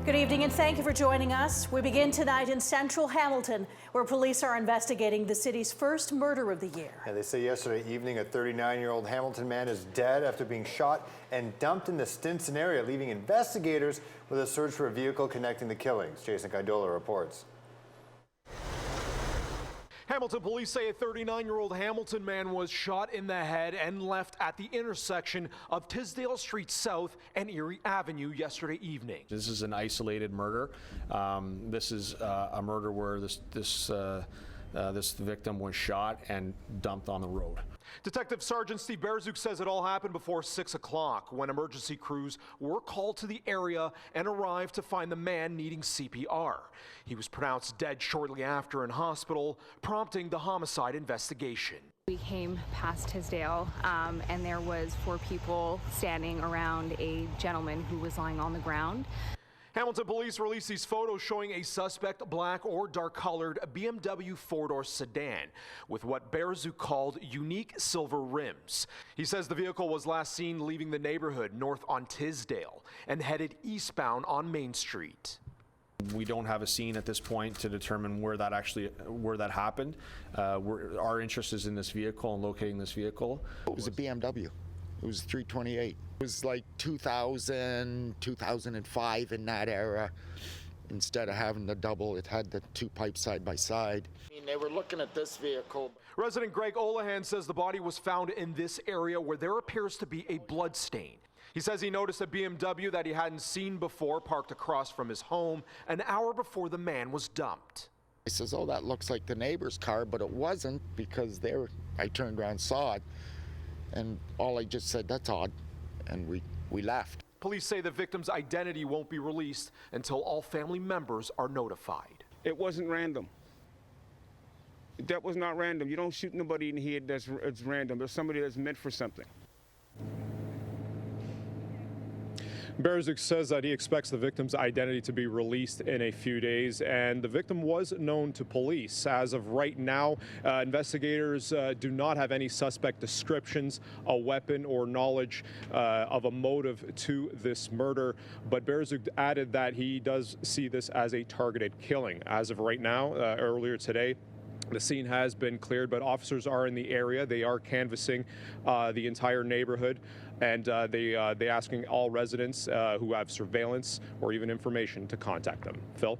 Good evening and thank you for joining us. We begin tonight in central Hamilton, where police are investigating the city's first murder of the year. Yeah, they say yesterday evening a 39-year-old Hamilton man is dead after being shot and dumped in the Stinson area, leaving investigators with a search for a vehicle connecting the killings. Jason Kaidola reports. Hamilton police say a 39-year-old Hamilton man was shot in the head and left at the intersection of Tisdale St and Erie Avenue yesterday evening. This is an isolated murder. This is a murder where this victim was shot and dumped on the road. Detective Sergeant Steve Berzuk says it all happened before 6 o'clock when emergency crews were called to the area and arrived to find the man needing CPR. He was pronounced dead shortly after in hospital, prompting the homicide investigation. We came past Tisdale and there was 4 people standing around a gentleman who was lying on the ground. Hamilton police released these photos showing a suspect black or dark-colored BMW four-door sedan with what Berzuk called unique silver rims. He says the vehicle was last seen leaving the neighborhood north on Tisdale and headed eastbound on Main Street. We don't have a scene at this point to determine where that happened. Our interest is in this vehicle and locating this vehicle. It was a BMW. It was 328. It was like 2000, 2005 in that era. Instead of having the double, it had the 2 pipes side by side. I mean, they were looking at this vehicle. Resident Greg Olahan says the body was found in this area where there appears to be a blood stain. He says he noticed a BMW that he hadn't seen before parked across from his home an hour before the man was dumped. He says, oh, that looks like the neighbor's car, but it wasn't because I turned around and saw it. And all I just said, that's odd, and we left. Police say the victim's identity won't be released until all family members are notified. It wasn't random. That was not random. You don't shoot nobody in the head it's random. There's somebody that's meant for something. Berzuk says that he expects the victim's identity to be released in a few days, and the victim was known to police. As of right now, investigators do not have any suspect descriptions, a weapon, or knowledge of a motive to this murder, but Berzuk added that he does see this as a targeted killing. As of right now, earlier today, the scene has been cleared, but officers are in the area. They are canvassing the entire neighborhood, and they asking all residents who have surveillance or even information to contact them. Phil?